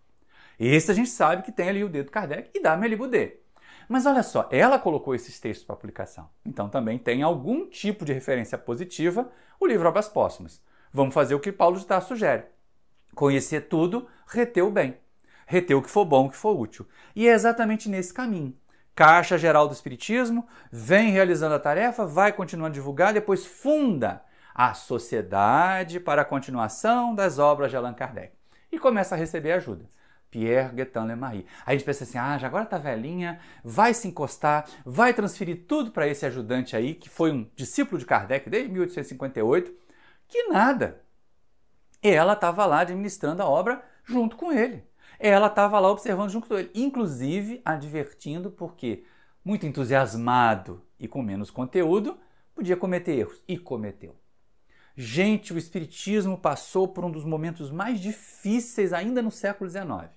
Esse a gente sabe que tem ali o dedo Kardec e da Amélie Boudet. Mas olha só, ela colocou esses textos para publicação. Então também tem algum tipo de referência positiva o livro Obras Póstumas. Vamos fazer o que Paulo de Tarso sugere. Conhecer tudo, reter o bem. Reter o que for bom, o que for útil. E é exatamente nesse caminho. Caixa Geral do Espiritismo, vem realizando a tarefa, vai continuando a divulgar, depois funda a Sociedade para a Continuação das Obras de Allan Kardec. E começa a receber ajuda. Pierre Guetin Lemarie. Aí a gente pensa assim, já agora tá velhinha, vai se encostar, vai transferir tudo para esse ajudante aí, que foi um discípulo de Kardec desde 1858, que nada. Ela estava lá administrando a obra junto com ele. Ela estava lá observando junto com ele, inclusive advertindo, porque muito entusiasmado e com menos conteúdo, podia cometer erros. E cometeu. Gente, o Espiritismo passou por um dos momentos mais difíceis ainda no século XIX.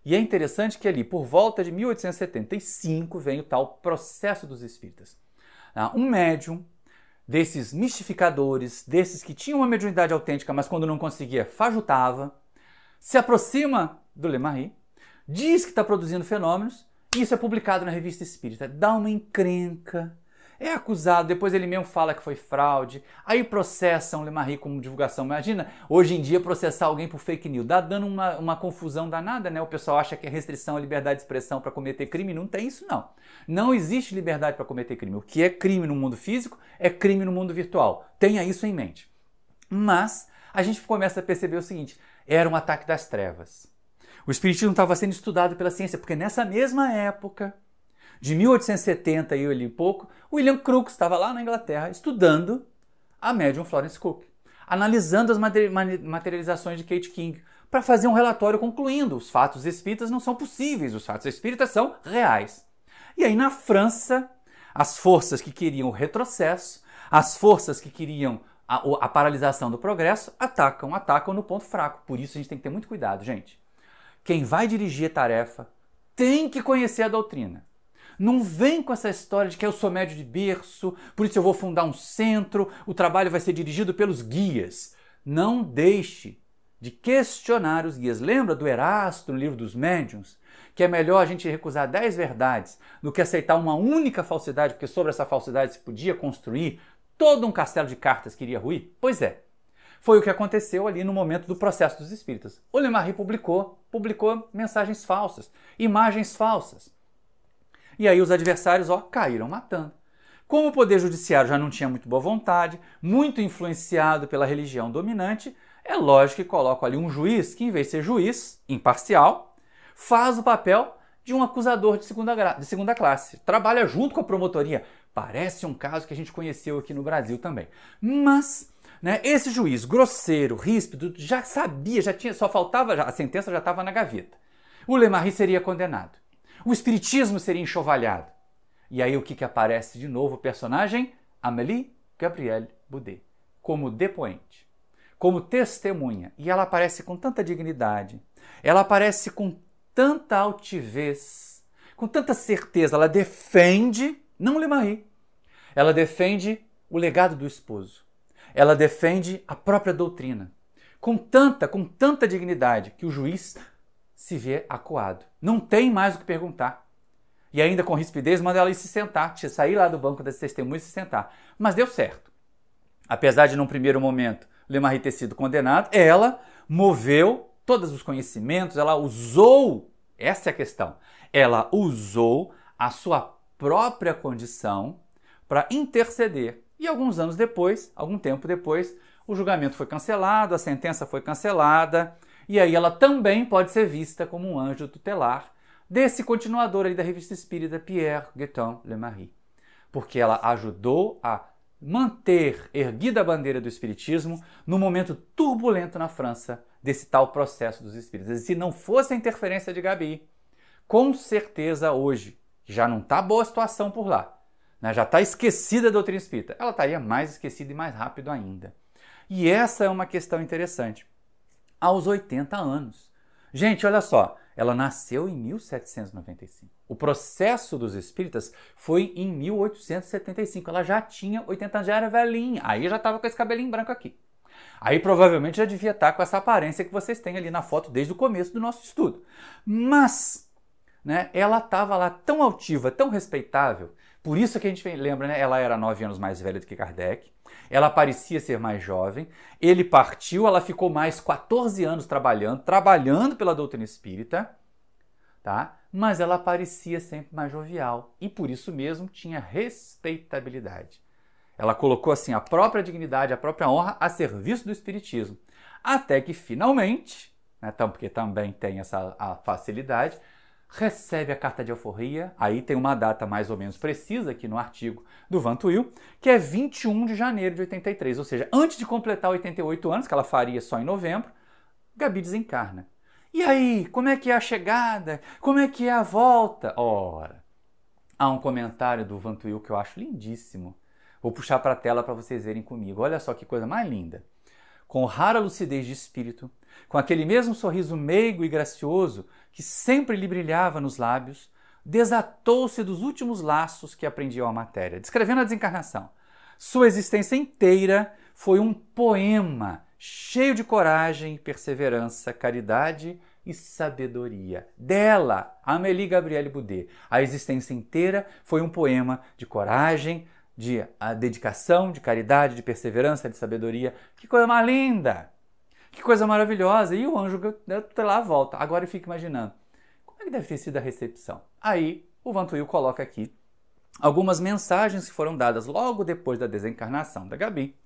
E é interessante que ali, por volta de 1875, vem o tal Processo dos Espíritas. Um médium, desses mistificadores, desses que tinham uma mediunidade autêntica, mas quando não conseguia, fajutava, se aproxima do Lemarie, diz que está produzindo fenômenos, e isso é publicado na Revista Espírita. Dá uma encrenca, é acusado, depois ele mesmo fala que foi fraude, aí processam o Lemarie como divulgação. Imagina, hoje em dia, processar alguém por fake news, dá dando uma confusão danada, né? O pessoal acha que é restrição à liberdade de expressão para cometer crime, não tem isso não. Não existe liberdade para cometer crime. O que é crime no mundo físico é crime no mundo virtual. Tenha isso em mente. Mas a gente começa a perceber o seguinte, era um ataque das trevas. O Espiritismo estava sendo estudado pela ciência, porque nessa mesma época, de 1870 e ali pouco, William Crookes estava lá na Inglaterra estudando a médium Florence Cook, analisando as materializações de Kate King, para fazer um relatório concluindo os fatos espíritas não são possíveis, os fatos espíritas são reais. E aí na França, as forças que queriam o retrocesso, as forças que queriam a paralisação do progresso, atacam no ponto fraco. Por isso a gente tem que ter muito cuidado, gente. Quem vai dirigir a tarefa tem que conhecer a doutrina. Não vem com essa história de que eu sou médio de berço, por isso eu vou fundar um centro, o trabalho vai ser dirigido pelos guias. Não deixe de questionar os guias. Lembra do Erasto no livro dos Médiuns? Que é melhor a gente recusar 10 verdades do que aceitar uma única falsidade, porque sobre essa falsidade se podia construir todo um castelo de cartas que iria ruir? Pois é. Foi o que aconteceu ali no momento do Processo dos Espíritas. O Lemarie publicou mensagens falsas, imagens falsas. E aí os adversários caíram matando. Como o Poder Judiciário já não tinha muito boa vontade, muito influenciado pela religião dominante, é lógico que colocam ali um juiz que, em vez de ser juiz, imparcial, faz o papel de um acusador de segunda classe. Trabalha junto com a promotoria. Parece um caso que a gente conheceu aqui no Brasil também. Mas esse juiz grosseiro, ríspido, já sabia, só faltava, a sentença já estava na gaveta. O Lemarie seria condenado. O espiritismo seria enxovalhado. E aí o que aparece de novo? O personagem Amélie Gabrielle Boudet, como depoente, como testemunha. E ela aparece com tanta dignidade, ela aparece com tanta altivez, com tanta certeza. Ela defende, não o Lemarie, ela defende o legado do esposo. Ela defende a própria doutrina, com tanta dignidade, que o juiz se vê acuado. Não tem mais o que perguntar. E ainda com rispidez manda ela ir se sentar, sair lá do banco das testemunhas e se sentar. Mas deu certo. Apesar de num primeiro momento Lemarie ter sido condenado, ela moveu todos os conhecimentos, ela usou, essa é a questão, ela usou a sua própria condição para interceder. E algum tempo depois, o julgamento foi cancelado, a sentença foi cancelada, e aí ela também pode ser vista como um anjo tutelar desse continuador aí da Revista Espírita, Pierre Guetin Lemarie, porque ela ajudou a manter erguida a bandeira do Espiritismo no momento turbulento na França desse tal processo dos Espíritas. E se não fosse a interferência de Gabi, com certeza hoje, já não está boa a situação por lá, né? Já está esquecida a doutrina espírita, ela estaria mais esquecida e mais rápido ainda. E essa é uma questão interessante. Aos 80 anos. Gente, olha só, ela nasceu em 1795. O processo dos espíritas foi em 1875. Ela já tinha 80 anos, já era velhinha. Aí já estava com esse cabelinho branco aqui. Aí provavelmente já devia estar com essa aparência que vocês têm ali na foto desde o começo do nosso estudo. Mas, né, ela estava lá tão altiva, tão respeitável. Por isso que a gente lembra, né? Ela era 9 anos mais velha do que Kardec. Ela parecia ser mais jovem. Ele partiu, ela ficou mais 14 anos trabalhando pela doutrina espírita, tá? Mas ela parecia sempre mais jovial e por isso mesmo tinha respeitabilidade. Ela colocou assim a própria dignidade, a própria honra a serviço do espiritismo. Até que finalmente, né, porque também tem a facilidade, recebe a carta de alforria, aí tem uma data mais ou menos precisa aqui no artigo do Ventouil, que é 21 de janeiro de 83, ou seja, antes de completar 88 anos, que ela faria só em novembro, Gabi desencarna. E aí, como é que é a chegada? Como é que é a volta? Ora, há um comentário do Ventouil que eu acho lindíssimo. Vou puxar para a tela para vocês verem comigo. Olha só que coisa mais linda. Com rara lucidez de espírito, com aquele mesmo sorriso meigo e gracioso que sempre lhe brilhava nos lábios, desatou-se dos últimos laços que aprendiam a matéria, descrevendo a desencarnação. Sua existência inteira foi um poema cheio de coragem, perseverança, caridade e sabedoria. Dela, Amélie Gabrielle Boudet, a existência inteira foi um poema de coragem, de dedicação, de caridade, de perseverança, de sabedoria. Que coisa mais linda! Que coisa maravilhosa! E o anjo lá volta. Agora eu fico imaginando, como é que deve ter sido a recepção? Aí o Ventouil coloca aqui algumas mensagens que foram dadas logo depois da desencarnação da Gabi,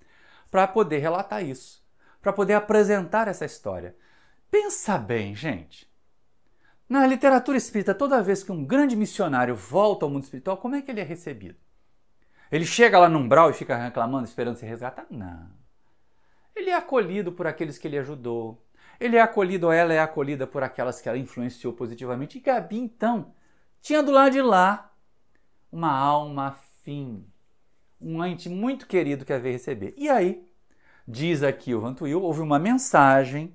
para poder relatar isso, para poder apresentar essa história. Pensa bem, gente. Na literatura espírita, toda vez que um grande missionário volta ao mundo espiritual, como é que ele é recebido? Ele chega lá no umbral e fica reclamando, esperando ser resgatado? Não. Ele é acolhido por aqueles que ele ajudou. Ele é acolhido, ou ela é acolhida por aquelas que ela influenciou positivamente. E Gabi, então, tinha do lado de lá uma alma afim, um ente muito querido que a veio receber. E aí, diz aqui o Ventouil, houve uma mensagem,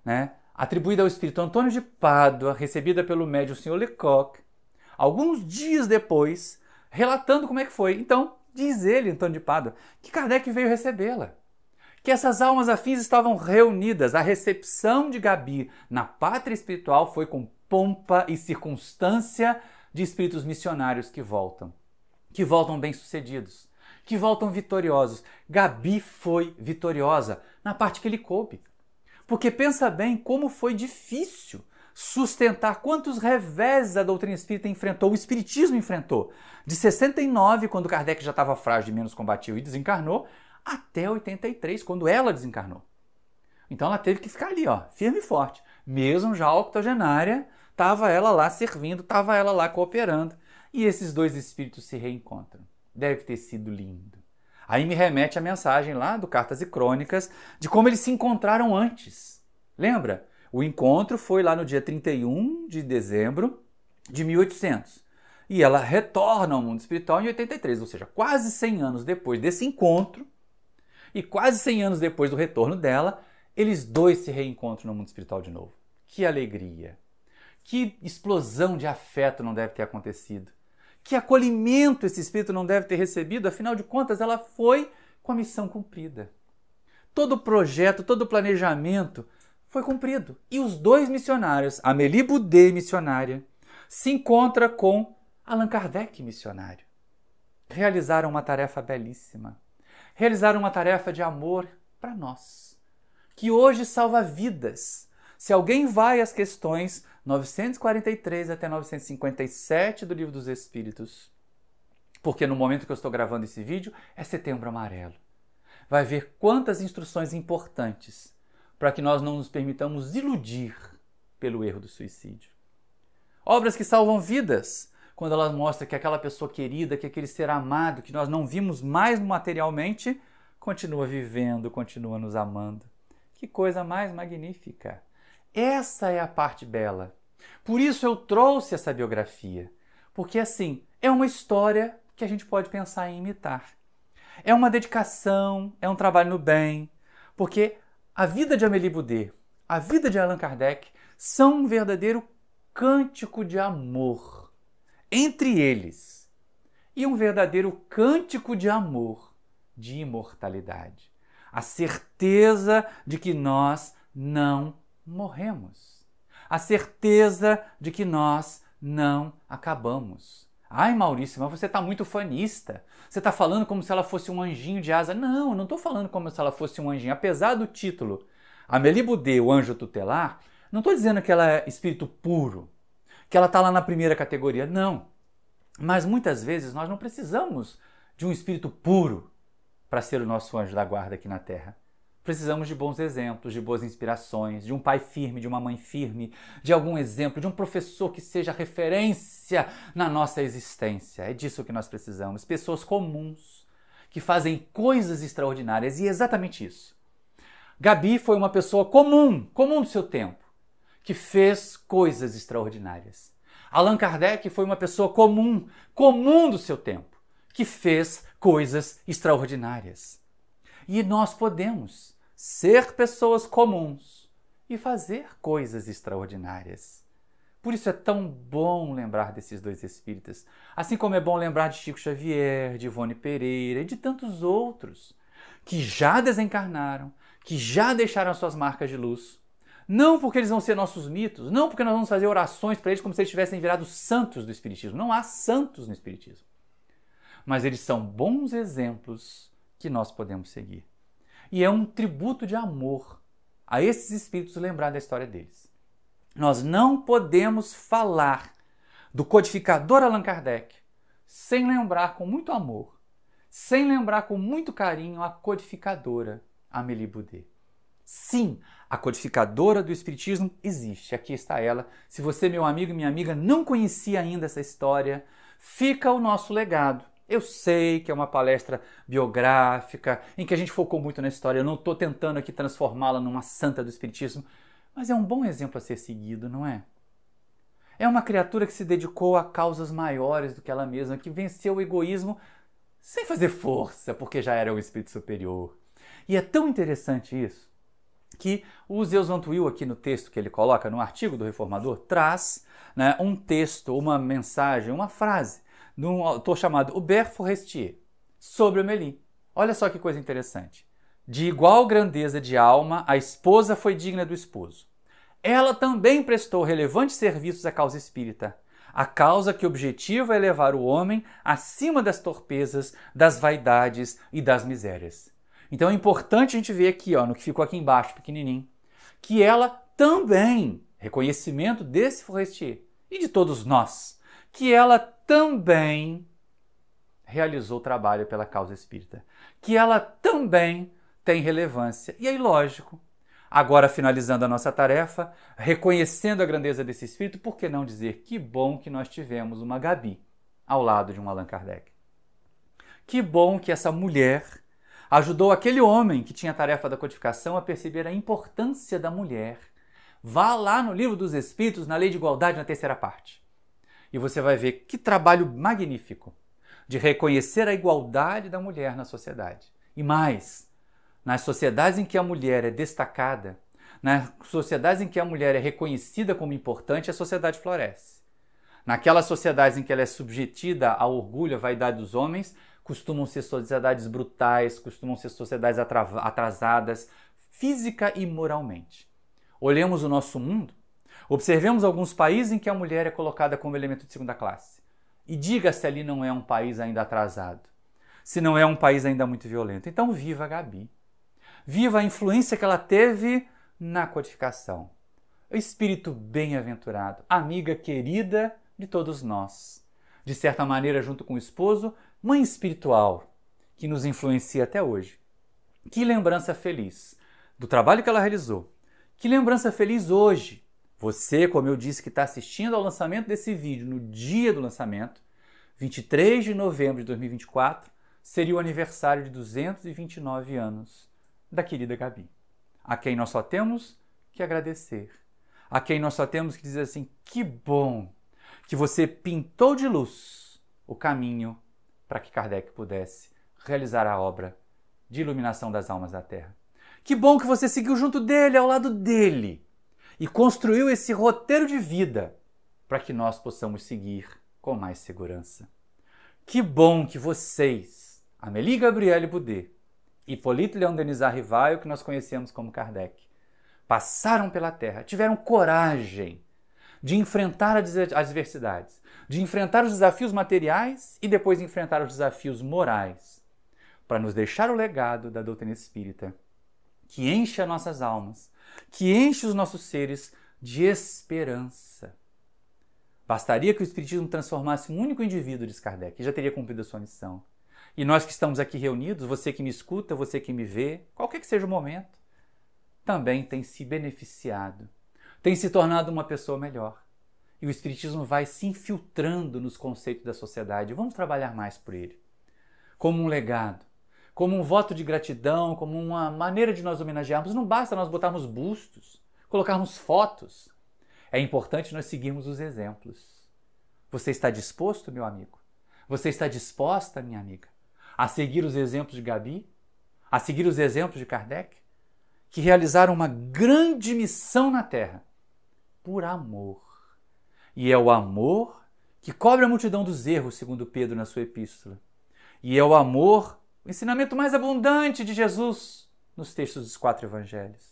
né, atribuída ao espírito Antônio de Pádua, recebida pelo médium Sr. Lecoq, alguns dias depois, relatando como é que foi. Então, diz ele, Antônio de Pádua, que Kardec veio recebê-la. Que essas almas afins estavam reunidas. A recepção de Gabi na pátria espiritual foi com pompa e circunstância de espíritos missionários que voltam bem-sucedidos, que voltam vitoriosos. Gabi foi vitoriosa na parte que lhe coube. Porque pensa bem como foi difícil sustentar quantos reveses a doutrina espírita enfrentou, o espiritismo enfrentou. De 69, quando Kardec já estava frágil e menos combativo e desencarnou, até 83, quando ela desencarnou. Então ela teve que ficar ali, ó, firme e forte. Mesmo já octogenária, estava ela lá servindo, estava ela lá cooperando. E esses dois espíritos se reencontram. Deve ter sido lindo. Aí me remete a mensagem lá do Cartas e Crônicas de como eles se encontraram antes. Lembra? O encontro foi lá no dia 31 de dezembro de 1800. E ela retorna ao mundo espiritual em 83, ou seja, quase 100 anos depois desse encontro e quase 100 anos depois do retorno dela, eles dois se reencontram no mundo espiritual de novo. Que alegria! Que explosão de afeto não deve ter acontecido! Que acolhimento esse espírito não deve ter recebido, afinal de contas, ela foi com a missão cumprida. Todo o projeto, todo o planejamento foi cumprido. E os dois missionários, Amélie Boudet, missionária, se encontra com Allan Kardec, missionário. Realizaram uma tarefa belíssima. Realizaram uma tarefa de amor para nós, que hoje salva vidas. Se alguém vai às questões 943 até 957 do Livro dos Espíritos, porque no momento que eu estou gravando esse vídeo é Setembro Amarelo. vai ver quantas instruções importantes para que nós não nos permitamos iludir pelo erro do suicídio. Obras que salvam vidas, quando ela mostra que aquela pessoa querida, que aquele ser amado, que nós não vimos mais materialmente, continua vivendo, continua nos amando. Que coisa mais magnífica! Essa é a parte bela. Por isso eu trouxe essa biografia, porque assim, é uma história que a gente pode pensar em imitar. É uma dedicação, é um trabalho no bem, porque a vida de Amélie Boudet, a vida de Allan Kardec são um verdadeiro cântico de amor entre eles e um verdadeiro cântico de amor, de imortalidade. A certeza de que nós não morremos. A certeza de que nós não acabamos. Ai, Maurício, mas você está muito fanista. Você está falando como se ela fosse um anjinho de asa. Não, eu não estou falando como se ela fosse um anjinho. Apesar do título Amélie Boudet, o anjo tutelar, não estou dizendo que ela é espírito puro, que ela está lá na primeira categoria. Não. Mas muitas vezes nós não precisamos de um espírito puro para ser o nosso anjo da guarda aqui na Terra. Precisamos de bons exemplos, de boas inspirações, de um pai firme, de uma mãe firme, de algum exemplo, de um professor que seja referência na nossa existência. É disso que nós precisamos. Pessoas comuns, que fazem coisas extraordinárias. E é exatamente isso. Gabi foi uma pessoa comum do seu tempo, que fez coisas extraordinárias. Allan Kardec foi uma pessoa comum do seu tempo, que fez coisas extraordinárias. E nós podemos ser pessoas comuns e fazer coisas extraordinárias. Por isso é tão bom lembrar desses dois espíritas, assim como é bom lembrar de Chico Xavier, de Ivone Pereira e de tantos outros que já desencarnaram, que já deixaram suas marcas de luz. Não porque eles vão ser nossos mitos, não porque nós vamos fazer orações para eles como se eles tivessem virado santos do Espiritismo. Não há santos no Espiritismo. Mas eles são bons exemplos que nós podemos seguir. E é um tributo de amor a esses espíritos lembrar da história deles. Nós não podemos falar do codificador Allan Kardec sem lembrar com muito amor, sem lembrar com muito carinho a codificadora Amélie Boudet. Sim, a codificadora do Espiritismo existe. Aqui está ela. Se você, meu amigo e minha amiga, não conhecia ainda essa história, fica o nosso legado. Eu sei que é uma palestra biográfica, em que a gente focou muito na história. Eu não estou tentando aqui transformá-la numa santa do Espiritismo, mas é um bom exemplo a ser seguido, não é? É uma criatura que se dedicou a causas maiores do que ela mesma, que venceu o egoísmo sem fazer força, porque já era um espírito superior. E é tão interessante isso, que o Zeus Van Tuyl, aqui no texto que ele coloca, no artigo do Reformador, traz, né, um texto, uma mensagem, uma frase, de um autor chamado Hubert Forestier, sobre Amélie. Olha só que coisa interessante. De igual grandeza de alma, a esposa foi digna do esposo. Ela também prestou relevantes serviços à causa espírita, a causa que objetiva é levar o homem acima das torpezas, das vaidades e das misérias. Então é importante a gente ver aqui, no que ficou aqui embaixo, pequenininho, que ela também, reconhecimento desse Forestier e de todos nós, que ela também realizou trabalho pela causa espírita, que ela também tem relevância. E aí, lógico, agora finalizando a nossa tarefa, reconhecendo a grandeza desse espírito, por que não dizer que bom que nós tivemos uma Gabi ao lado de um Allan Kardec? Que bom que essa mulher ajudou aquele homem que tinha a tarefa da codificação a perceber a importância da mulher. Vá lá no Livro dos Espíritos, na Lei de Igualdade, na terceira parte. E você vai ver que trabalho magnífico de reconhecer a igualdade da mulher na sociedade. E mais, nas sociedades em que a mulher é destacada, nas sociedades em que a mulher é reconhecida como importante, a sociedade floresce. Naquelas sociedades em que ela é submetida ao orgulho, à vaidade dos homens, costumam ser sociedades brutais, costumam ser sociedades atrasadas, física e moralmente. Olhemos o nosso mundo, observemos alguns países em que a mulher é colocada como elemento de segunda classe. E diga se ali não é um país ainda atrasado, se não é um país ainda muito violento. Então viva a Gabi. Viva a influência que ela teve na codificação. O espírito bem-aventurado, amiga querida de todos nós. De certa maneira, junto com o esposo, mãe espiritual, que nos influencia até hoje. Que lembrança feliz do trabalho que ela realizou. Que lembrança feliz hoje. Você, como eu disse, que está assistindo ao lançamento desse vídeo no dia do lançamento, 23 de novembro de 2024, seria o aniversário de 229 anos da querida Gabi, a quem nós só temos que agradecer, a quem nós só temos que dizer assim, que bom que você pintou de luz o caminho para que Kardec pudesse realizar a obra de iluminação das almas da Terra. Que bom que você seguiu junto dele, ao lado dele, e construiu esse roteiro de vida para que nós possamos seguir com mais segurança. Que bom que vocês, Amélie Gabrielle Boudet, Hippolyte Léon Denis Arrivaio, que nós conhecemos como Kardec, passaram pela Terra, tiveram coragem de enfrentar as adversidades, de enfrentar os desafios materiais e depois enfrentar os desafios morais, para nos deixar o legado da doutrina espírita, que enche as nossas almas, que enche os nossos seres de esperança. Bastaria que o Espiritismo transformasse um único indivíduo, diz Kardec, e já teria cumprido a sua missão. E nós que estamos aqui reunidos, você que me escuta, você que me vê, qualquer que seja o momento, também tem se beneficiado, tem se tornado uma pessoa melhor. E o Espiritismo vai se infiltrando nos conceitos da sociedade. Vamos trabalhar mais por ele. Como um legado, como um voto de gratidão, como uma maneira de nós homenagearmos. Não basta nós botarmos bustos, colocarmos fotos. É importante nós seguirmos os exemplos. Você está disposto, meu amigo? Você está disposta, minha amiga, a seguir os exemplos de Gabi? A seguir os exemplos de Kardec? Que realizaram uma grande missão na Terra por amor. E é o amor que cobre a multidão dos erros, segundo Pedro na sua epístola. E é o amor, o ensinamento mais abundante de Jesus nos textos dos 4 evangelhos,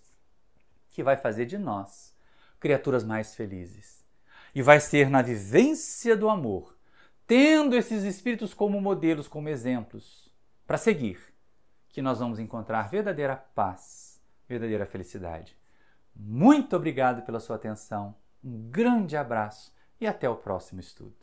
que vai fazer de nós criaturas mais felizes. E vai ser na vivência do amor, tendo esses espíritos como modelos, como exemplos, para seguir, que nós vamos encontrar verdadeira paz, verdadeira felicidade. Muito obrigado pela sua atenção, um grande abraço e até o próximo estudo.